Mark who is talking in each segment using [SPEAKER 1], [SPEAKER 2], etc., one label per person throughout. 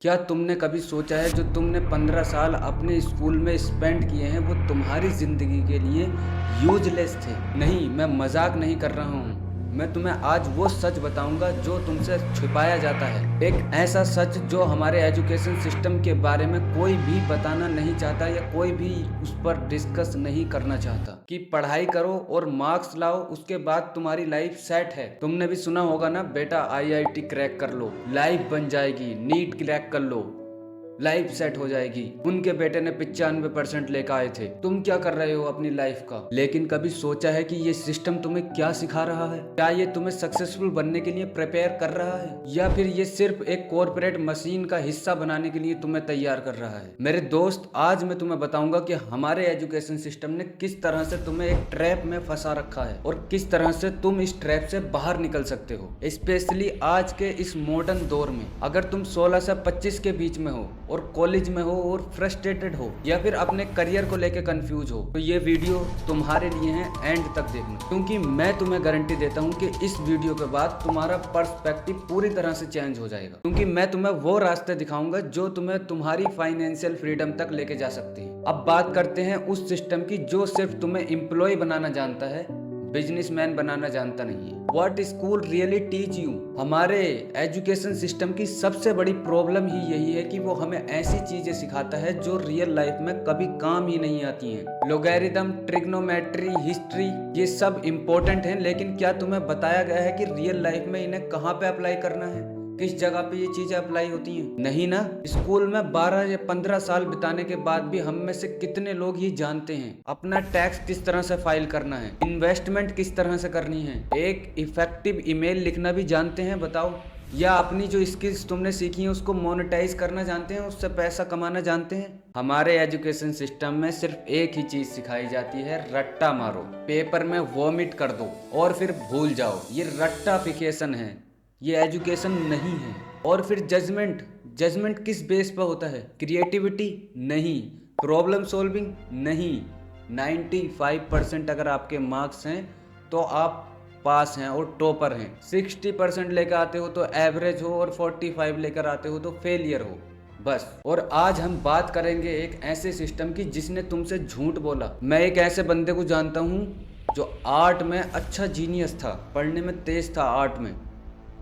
[SPEAKER 1] क्या तुमने कभी सोचा है जो तुमने 15 साल अपने स्कूल में स्पेंड किए हैं वो तुम्हारी ज़िंदगी के लिए यूजलेस थे? नहीं, मैं मजाक नहीं कर रहा हूँ। मैं तुम्हें आज वो सच बताऊंगा जो तुमसे छुपाया जाता है। एक ऐसा सच जो हमारे एजुकेशन सिस्टम के बारे में कोई भी बताना नहीं चाहता या कोई भी उस पर डिस्कस नहीं करना चाहता कि पढ़ाई करो और मार्क्स लाओ, उसके बाद तुम्हारी लाइफ सेट है। तुमने भी सुना होगा ना, बेटा आईआईटी क्रैक कर लो लाइफ बन जाएगी, नीट क्रैक कर लो लाइफ सेट हो जाएगी। उनके बेटे ने 95% लेकर आए थे, तुम क्या कर रहे हो अपनी लाइफ का? लेकिन कभी सोचा है कि ये सिस्टम तुम्हें क्या सिखा रहा है? क्या ये तुम्हें सक्सेसफुल बनने के लिए प्रिपेयर कर रहा है या फिर ये सिर्फ एक कॉर्पोरेट मशीन का हिस्सा बनाने के लिए तुम्हें तैयार कर रहा है? मेरे दोस्त, आज मैं तुम्हें बताऊंगा कि हमारे एजुकेशन सिस्टम ने किस तरह से तुम्हें एक ट्रैप में फंसा रखा है और किस तरह से तुम इस ट्रैप से बाहर निकल सकते हो। स्पेशली आज के इस मॉडर्न दौर में अगर तुम 16 से 25 के बीच में हो और कॉलेज में हो और फ्रस्ट्रेटेड हो या फिर अपने करियर को लेकर कंफ्यूज हो, तो ये वीडियो तुम्हारे लिए है। एंड तक देखना, क्योंकि मैं तुम्हें गारंटी देता हूँ कि इस वीडियो के बाद तुम्हारा पर्सपेक्टिव पूरी तरह से चेंज हो जाएगा, क्योंकि मैं तुम्हें वो रास्ते दिखाऊंगा जो तुम्हें तुम्हारी फाइनेंशियल फ्रीडम तक लेके जा सकती है। अब बात करते हैं उस सिस्टम की जो सिर्फ तुम्हें एम्प्लॉय बनाना जानता है, बिजनेसमैन बनाना जानता नहीं है। What school really teach you? हमारे एजुकेशन सिस्टम की सबसे बड़ी प्रॉब्लम ही यही है कि वो हमें ऐसी चीजें सिखाता है जो रियल लाइफ में कभी काम ही नहीं आती हैं। लोगैरिथम, ट्रिग्नोमेट्री, हिस्ट्री, ये सब इम्पोर्टेंट हैं, लेकिन क्या तुम्हें बताया गया है कि रियल लाइफ में इन्हें कहाँ पे अप्लाई करना है, किस जगह पे ये चीजें अप्लाई होती हैं? नहीं ना। स्कूल में 12 या 15 साल बिताने के बाद भी हम में से कितने लोग ये जानते हैं अपना टैक्स किस तरह से फाइल करना है, इन्वेस्टमेंट किस तरह से करनी है, एक इफेक्टिव ईमेल लिखना भी जानते हैं? बताओ। या अपनी जो स्किल्स तुमने सीखी हैं उसको मोनेटाइज करना जानते हैं, उससे पैसा कमाना जानते हैं? हमारे एजुकेशन सिस्टम में सिर्फ एक ही चीज सिखाई जाती है, रट्टा मारो, पेपर में वॉमिट कर दो और फिर भूल जाओ। ये रट्टाफिकेशन है, ये एजुकेशन नहीं है। और फिर जजमेंट, जजमेंट किस बेस पर होता है? क्रिएटिविटी नहीं, प्रॉब्लम सॉल्विंग नहीं। 95% अगर आपके मार्क्स हैं तो आप पास हैं और टॉपर हैं। 60% लेकर आते हो तो एवरेज हो और 45 लेकर आते हो तो फेलियर हो, बस। और आज हम बात करेंगे एक ऐसे सिस्टम की जिसने तुमसे झूठ बोला। मैं एक ऐसे बंदे को जानता हूँ जो आर्ट में अच्छा जीनियस था, पढ़ने में तेज था आर्ट में,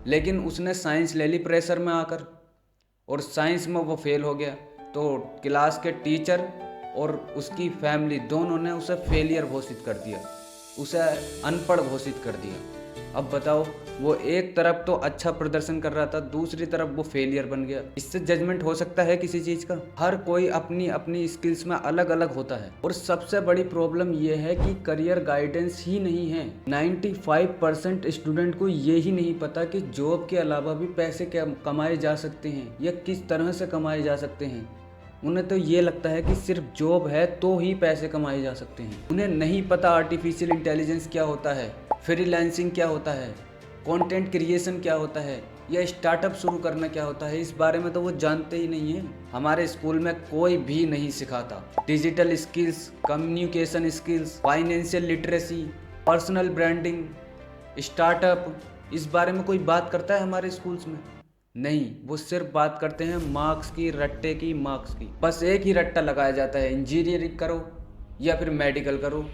[SPEAKER 1] लेकिन उसने साइंस ले ली प्रेशर में आकर और साइंस में वो फेल हो गया। तो क्लास के टीचर और उसकी फैमिली दोनों ने उसे फेलियर घोषित कर दिया, उसे अनपढ़ घोषित कर दिया। अब बताओ, वो एक तरफ तो अच्छा प्रदर्शन कर रहा था, दूसरी तरफ वो फेलियर बन गया। इससे जजमेंट हो सकता है किसी चीज का? हर कोई अपनी अपनी स्किल्स में अलग अलग होता है। और सबसे बड़ी प्रॉब्लम ये है कि करियर गाइडेंस ही नहीं है। 95% स्टूडेंट को ये ही नहीं पता कि जॉब के अलावा भी पैसे कमाए जा सकते हैं या किस तरह से कमाए जा सकते हैं। उन्हें तो ये लगता है कि सिर्फ जॉब है तो ही पैसे कमाए जा सकते हैं। उन्हें नहीं पता आर्टिफिशियल इंटेलिजेंस क्या होता है, फ्रीलांसिंग क्या होता है, कंटेंट क्रिएशन क्या होता है या स्टार्टअप शुरू करना क्या होता है। इस बारे में तो वो जानते ही नहीं है। हमारे स्कूल में कोई भी नहीं सिखाता। Digital skills, communication skills, financial literacy, personal branding, startup, इस बारे में कोई बात करता है हमारे स्कूल्स में? नहीं, वो सिर्फ बात करते हैं मार्क्स की, रट्टे की, मार्क्स की। बस एक ही रट्टा लगाया जाता है, इंजीनियरिंग करो या फिर मेडिकल करो।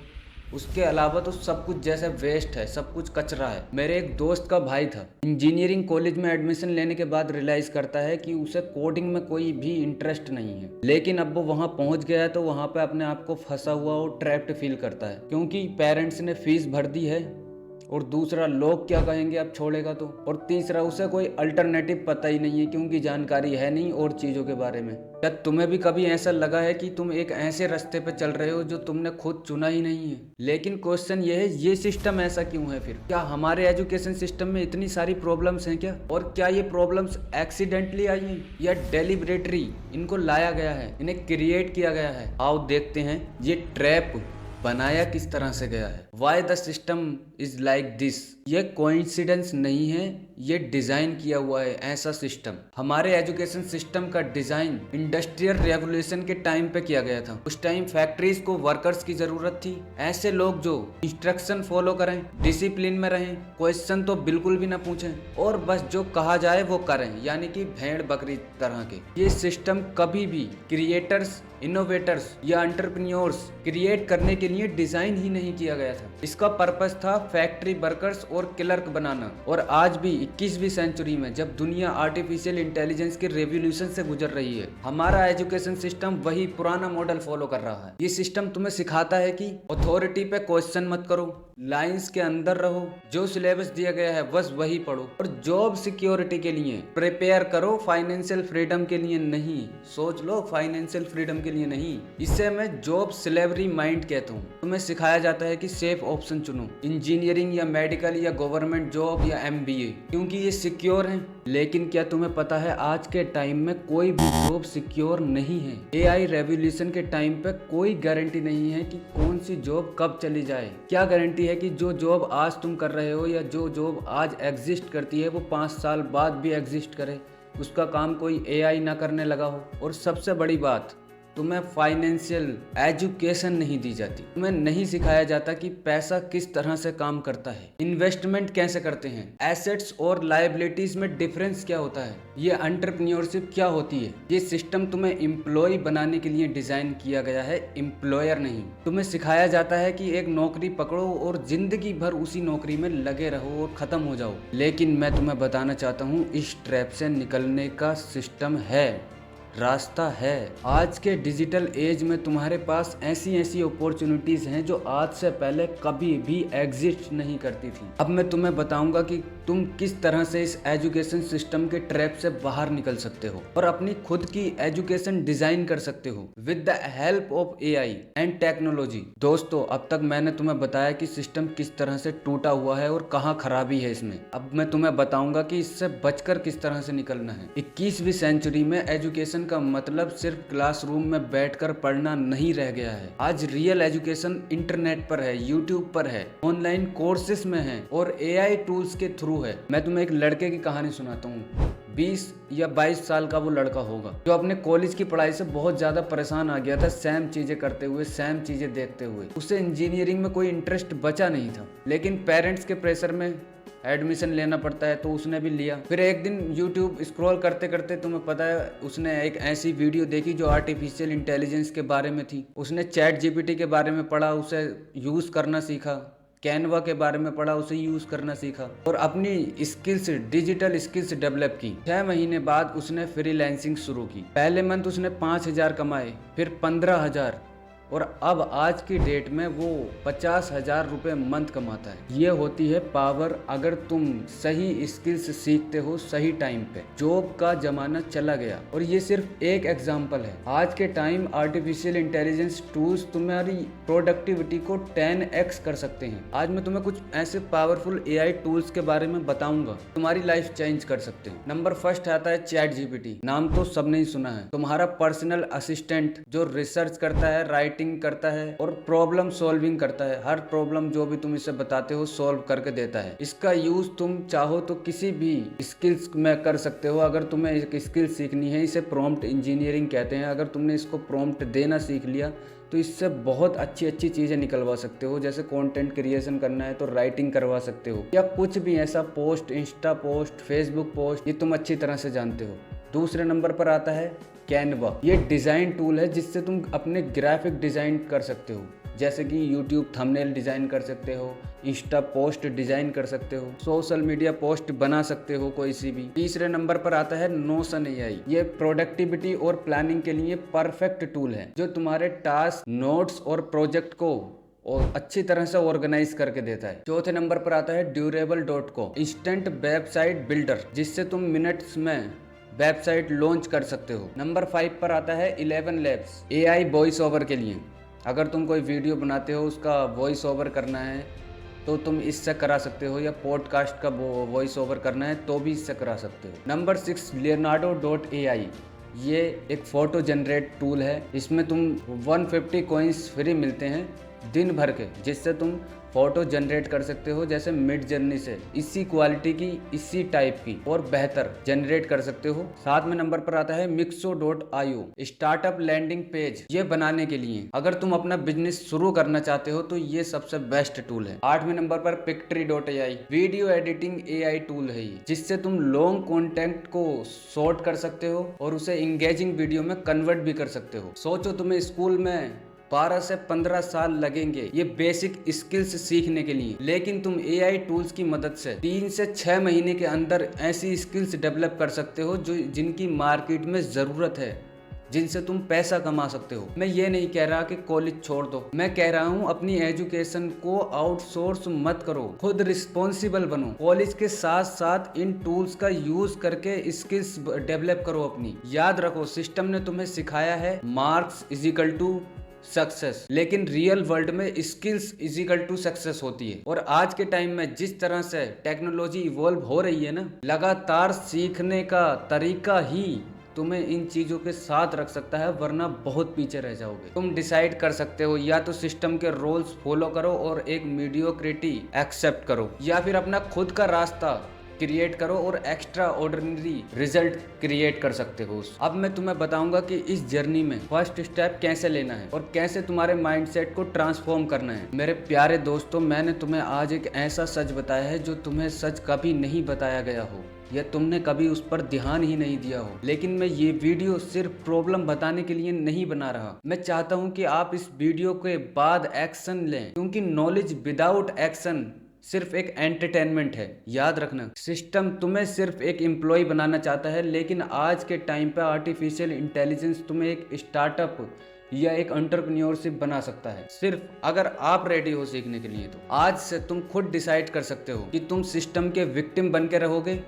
[SPEAKER 1] उसके अलावा तो सब कुछ जैसे वेस्ट है, सब कुछ कचरा है। मेरे एक दोस्त का भाई था, इंजीनियरिंग कॉलेज में एडमिशन लेने के बाद रियलाइज करता है कि उसे कोडिंग में कोई भी इंटरेस्ट नहीं है, लेकिन अब वो वहाँ पहुँच गया है तो वहाँ पे अपने आप को फंसा हुआ और ट्रैप्ड फील करता है, क्योंकि पेरेंट्स ने फीस भर दी है, और दूसरा लोग क्या कहेंगे अब छोड़ेगा तो, और तीसरा उसे कोई अल्टरनेटिव पता ही नहीं है क्योंकि जानकारी है नहीं और चीज़ों के बारे में। क्या तुम्हें भी कभी ऐसा लगा है कि तुम एक ऐसे रास्ते पे चल रहे हो जो तुमने खुद चुना ही नहीं है? लेकिन क्वेश्चन ये है, ये सिस्टम ऐसा क्यों है फिर? क्या हमारे एजुकेशन सिस्टम में इतनी सारी प्रॉब्लम्स हैं क्या? और क्या ये प्रॉब्लम्स एक्सीडेंटली आई हैं या डेलिबरेटरी इनको लाया गया है, इन्हें क्रिएट किया गया है? आओ देखते हैं ये ट्रैप बनाया किस तरह से गया है। Why the system is like this? ये कोइंसिडेंस नहीं है, ये डिजाइन किया हुआ है ऐसा सिस्टम। हमारे एजुकेशन सिस्टम का डिजाइन इंडस्ट्रियल रेवोल्यूशन के टाइम पे किया गया था। उस टाइम फैक्ट्रीज को वर्कर्स की जरूरत थी, ऐसे लोग जो इंस्ट्रक्शन फॉलो करें, डिसिप्लिन में रहें, क्वेश्चन तो बिल्कुल भी ना पूछें और बस जो कहा जाए वो करें, यानी कि भेड़ बकरी तरह के। ये सिस्टम कभी भी क्रिएटर्स, इनोवेटर्स या एंटरप्रेन्योर्स क्रिएट करने के लिए डिजाइन ही नहीं किया गया था। इसका पर्पस था फैक्ट्री वर्कर्स और क्लर्क बनाना। और आज भी 21वीं सेंचुरी में जब दुनिया आर्टिफिशियल इंटेलिजेंस के रेवोल्यूशन से गुजर रही है, हमारा एजुकेशन सिस्टम वही पुराना मॉडल फॉलो कर रहा है। ये सिस्टम तुम्हें सिखाता है कि अथॉरिटी पे क्वेश्चन मत करो, लाइंस के अंदर रहो, जो सिलेबस दिया गया है बस वही पढ़ो, और जॉब सिक्योरिटी के लिए प्रिपेयर करो, फाइनेंशियल फ्रीडम के लिए नहीं। सोच लो, फाइनेंशियल फ्रीडम के लिए नहीं। इसे मैं जॉब स्लेवरी माइंड कहता हूँ। तुम्हें सिखाया जाता है कि सेफ ऑप्शन चुनो, इंजीनियरिंग या मेडिकल या गवर्नमेंट जॉब या MBA, क्योंकि ये सिक्योर है। लेकिन क्या तुम्हें पता है आज के टाइम में कोई भी जॉब सिक्योर नहीं है। AI रेवोल्यूशन के टाइम पे कोई गारंटी नहीं है कि कौन सी जॉब कब चली जाए। क्या गारंटी है कि जो जॉब आज तुम कर रहे हो या जो जॉब आज एग्जिस्ट करती है वो 5 साल बाद भी एग्जिस्ट करे, उसका काम कोई AI ना करने लगा हो। और सबसे बड़ी बात, तुम्हें फाइनेंशियल एजुकेशन नहीं दी जाती। तुम्हें नहीं सिखाया जाता कि पैसा किस तरह से काम करता है, इन्वेस्टमेंट कैसे करते हैं, एसेट्स और लायबिलिटीज में डिफरेंस क्या होता है, ये एंटरप्रेन्योरशिप क्या होती है। ये सिस्टम तुम्हें एम्प्लॉय बनाने के लिए डिजाइन किया गया है, एम्प्लॉयर नहीं। तुम्हें सिखाया जाता है कि एक नौकरी पकड़ो और जिंदगी भर उसी नौकरी में लगे रहो और खत्म हो जाओ। लेकिन मैं तुम्हें बताना चाहता हूँ, इस ट्रैप से निकलने का सिस्टम है, रास्ता है। आज के डिजिटल एज में तुम्हारे पास ऐसी ऐसी अपॉर्चुनिटीज हैं जो आज से पहले कभी भी एग्जिस्ट नहीं करती थी। अब मैं तुम्हें बताऊंगा कि तुम किस तरह से इस एजुकेशन सिस्टम के ट्रैप से बाहर निकल सकते हो और अपनी खुद की एजुकेशन डिजाइन कर सकते हो with the help of AI and technology. दोस्तों, अब तक मैंने तुम्हें बताया कि सिस्टम किस तरह से टूटा हुआ है और कहाँ खराबी है इसमें। अब मैं तुम्हें बताऊंगा कि इससे बचकर किस तरह से निकलना है। 21वीं सेंचुरी में एजुकेशन का मतलब सिर्फ क्लासरूम में बैठकर पढ़ना नहीं रह गया है। आज रियल एजुकेशन इंटरनेट पर है, यूट्यूब पर है, ऑनलाइन कोर्सेस में है और AI टूल्स के थ्रू है। मैं तुम्हें एक लड़के की कहानी सुनाता हूँ। 20 या 22 साल का वो लड़का होगा जो अपने कॉलेज की पढ़ाई से बहुत ज्यादा परेशान आ गया था, सेम चीजें करते हुए, सेम चीजें देखते हुए। उसे इंजीनियरिंग में कोई इंटरेस्ट बचा नहीं था, लेकिन पेरेंट्स के प्रेशर में एडमिशन लेना पड़ता है तो उसने भी लिया। फिर एक दिन यूट्यूब स्क्रॉल करते करते, तुम्हें पता है, उसने एक ऐसी वीडियो देखी जो आर्टिफिशियल इंटेलिजेंस के बारे में थी। उसने ChatGPT के बारे में पढ़ा, उसे यूज करना सीखा, कैनवा के बारे में पढ़ा, उसे यूज करना सीखा और अपनी स्किल्स, डिजिटल स्किल्स डेवलप की। 6 महीने बाद उसने फ्रीलांसिंग शुरू की। पहले मंथ उसने 5,000 कमाए, फिर 15,000 और अब आज की डेट में वो 50,000 रुपये मंथ कमाता है। ये होती है पावर, अगर तुम सही स्किल्स सीखते हो सही टाइम पे। जॉब का जमाना चला गया और ये सिर्फ एक एग्जांपल है। आज के टाइम आर्टिफिशियल इंटेलिजेंस टूल्स तुम्हारी प्रोडक्टिविटी को 10x कर सकते हैं। आज मैं तुम्हें कुछ ऐसे पावरफुल AI टूल्स के बारे में बताऊंगा, तुम्हारी लाइफ चेंज कर सकते हैं। नंबर फर्स्ट आता है ChatGPT। नाम तो सबने ही सुना है, तुम्हारा पर्सनल असिस्टेंट जो रिसर्च करता है, राइटिंग करता है और प्रॉब्लम सॉल्विंग करता है। हर प्रॉब्लम जो भी तुम इसे बताते हो सॉल्व करके देता है। इसका यूज तुम चाहो तो किसी भी स्किल्स में कर सकते हो। अगर तुम्हें एक स्किल सीखनी है, इसे प्रॉम्प्ट इंजीनियरिंग कहते हैं, अगर तुमने इसको प्रॉम्प्ट देना सीख लिया तो इससे बहुत अच्छी अच्छी चीज़ें निकलवा सकते हो। जैसे कंटेंट क्रिएशन करना है तो राइटिंग करवा सकते हो, या कुछ भी ऐसा post, Insta post, Facebook post, ये तुम अच्छी तरह से जानते हो। दूसरे नंबर पर आता है कैनवा। ये डिज़ाइन टूल है जिससे तुम अपने ग्राफिक डिज़ाइन कर सकते हो, जैसे कि यूट्यूब थंबनेल डिज़ाइन कर सकते हो, इंस्टा पोस्ट डिज़ाइन कर सकते हो, सोशल मीडिया पोस्ट बना सकते हो कोई सी भी। तीसरे नंबर पर आता है नोशन AI। ये प्रोडक्टिविटी और प्लानिंग के लिए परफेक्ट टूल है जो तुम्हारे टास्क, नोट्स और प्रोजेक्ट को और अच्छी तरह से ऑर्गेनाइज करके देता है। चौथे नंबर पर आता है Durable.co, इंस्टेंट वेबसाइट बिल्डर, जिससे तुम मिनट्स में वेबसाइट लॉन्च कर सकते हो। नंबर 5 पर आता है 11 Labs, AI वॉइस ओवर के लिए। अगर तुम कोई वीडियो बनाते हो, उसका वॉइस ओवर करना है तो तुम इससे करा सकते हो, या पॉडकास्ट का वॉइस ओवर करना है तो भी इससे करा सकते हो। Number 6 Leonardo.ai। ये एक फोटो जनरेट टूल है। इसमें तुम 150 कॉइन्स फ्री मिलते हैं दिन भर के, जिससे तुम फोटो जनरेट कर सकते हो, जैसे मिड जर्नी से इसी क्वालिटी की, इसी टाइप की और बेहतर जनरेट कर सकते हो। 7वें नंबर पर आता है Mixo.io, स्टार्टअप लैंडिंग पेज। ये बनाने के लिए अगर तुम अपना बिजनेस शुरू करना चाहते हो तो ये सबसे बेस्ट टूल है। 8वें नंबर पर Pictory.ai, video editing AI tool है ये, जिससे तुम लॉन्ग कंटेंट को शॉर्ट कर सकते हो और उसे इंगेजिंग वीडियो में कन्वर्ट भी कर सकते हो। सोचो तुम्हें स्कूल में 12 से 15 साल लगेंगे ये बेसिक स्किल्स सीखने के लिए, लेकिन तुम AI टूल्स की मदद से 3 से 6 महीने के अंदर ऐसी स्किल्स डेवलप कर सकते हो जो जिनकी मार्केट में ज़रूरत है, जिनसे तुम पैसा कमा सकते हो। मैं ये नहीं कह रहा कि कॉलेज छोड़ दो, मैं कह रहा हूँ अपनी एजुकेशन को आउटसोर्स मत करो, खुद रिस्पॉन्सिबल बनो। कॉलेज के साथ साथ इन टूल्स का यूज करके स्किल्स डेवलप करो अपनी। याद रखो, सिस्टम ने तुम्हें सिखाया है marks is equal to success, लेकिन रियल वर्ल्ड में skills is equal to success होती है। और आज के टाइम में जिस तरह से टेक्नोलॉजी इवॉल्व हो रही है ना, लगातार सीखने का तरीका ही तुम्हें इन चीजों के साथ रख सकता है, वरना बहुत पीछे रह जाओगे। तुम डिसाइड कर सकते हो, या तो सिस्टम के रूल्स फॉलो करो और एक मीडियोक्रिटी एक्सेप्ट करो, या फिर अपना खुद का रास्ता क्रिएट करो और एक्स्ट्रा ऑर्डिनरी रिजल्ट क्रिएट कर सकते हो। अब मैं तुम्हें बताऊंगा कि इस जर्नी में फर्स्ट स्टेप कैसे लेना है और कैसे तुम्हारे माइंडसेट को ट्रांसफॉर्म करना है। मेरे प्यारे दोस्तों, मैंने तुम्हें आज एक ऐसा सच बताया है जो तुम्हें सच कभी नहीं बताया गया हो, या तुमने कभी उस पर ध्यान ही नहीं दिया हो। लेकिन मैं ये वीडियो सिर्फ प्रॉब्लम बताने के लिए नहीं बना रहा, मैं चाहता हूँ कि आप इस वीडियो के बाद एक्शन लें, क्योंकि नॉलेज विदाउट एक्शन सिर्फ एक एंटरटेनमेंट है। याद रखना, सिस्टम तुम्हें सिर्फ एक एम्प्लॉय बनाना चाहता है, लेकिन आज के टाइम पे आर्टिफिशियल इंटेलिजेंस तुम्हें एक स्टार्टअप या एक एंटरप्रेन्योरशिप बना सकता है, सिर्फ अगर आप रेडी हो सीखने के लिए। तो आज से तुम खुद डिसाइड कर सकते हो कि तुम सिस्टम के विक्टिम बन के रहोगे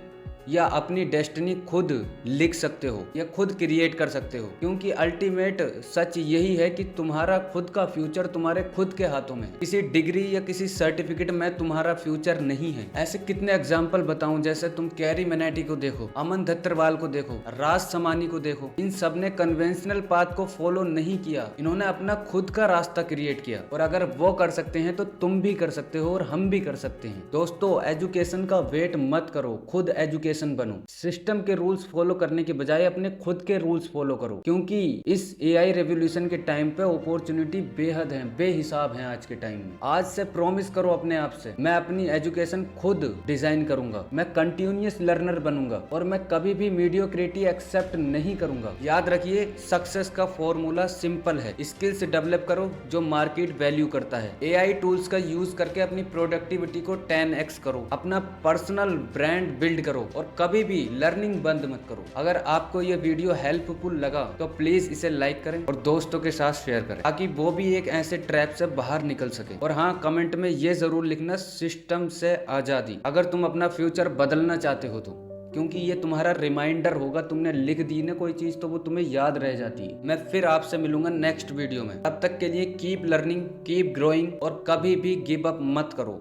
[SPEAKER 1] या अपनी डेस्टिनी खुद लिख सकते हो या खुद क्रिएट कर सकते हो, क्योंकि अल्टीमेट सच यही है कि तुम्हारा खुद का फ्यूचर तुम्हारे खुद के हाथों में। किसी डिग्री या किसी सर्टिफिकेट में तुम्हारा फ्यूचर नहीं है। ऐसे कितने एग्जाम्पल बताऊं, जैसे तुम कैरी मिनाटी को देखो, अमन दत्तरवाल को देखो, राज समानी को देखो, इन सब ने कन्वेंशनल पाथ को फॉलो नहीं किया, इन्होंने अपना खुद का रास्ता क्रिएट किया। और अगर वो कर सकते हैं तो तुम भी कर सकते हो और हम भी कर सकते हैं। दोस्तों, एजुकेशन का वेट मत करो, खुद एजुकेशन बनो। सिस्टम के रूल्स फॉलो करने के बजाय अपने खुद के रूल्स फॉलो करो, क्योंकि इस AI रेवोल्यूशन के टाइम पे अपॉर्चुनिटी बेहद है, बेहिसाब है आज के टाइम में। आज से प्रॉमिस करो अपने आप से, मैं अपनी एजुकेशन खुद डिजाइन करूंगा, मैं कंटिन्यूअस लर्नर बनूंगा और मैं कभी भी मीडियोक्रिटी एक्सेप्ट नहीं करूंगा। याद रखिए, सक्सेस का फॉर्मूला सिंपल है, स्किल्स डेवलप करो जो मार्केट वैल्यू करता है, AI टूल्स का यूज करके अपनी प्रोडक्टिविटी को 10x करो, अपना पर्सनल ब्रांड बिल्ड करो और कभी भी लर्निंग बंद मत करो। अगर आपको यह वीडियो हेल्पफुल लगा तो प्लीज इसे लाइक करें और दोस्तों के साथ शेयर करें, ताकि वो भी एक ऐसे ट्रैप से बाहर निकल सके। और हाँ, कमेंट में ये जरूर लिखना, सिस्टम से आजादी, अगर तुम अपना फ्यूचर बदलना चाहते हो तो, क्योंकि ये तुम्हारा रिमाइंडर होगा। तुमने लिख दी ना कोई चीज तो वो तुम्हें याद रह जाती है। मैं फिर आपसे मिलूंगा नेक्स्ट वीडियो में, तब तक के लिए कीप लर्निंग, कीप ग्रोइंग और कभी भी गिव अप मत करो।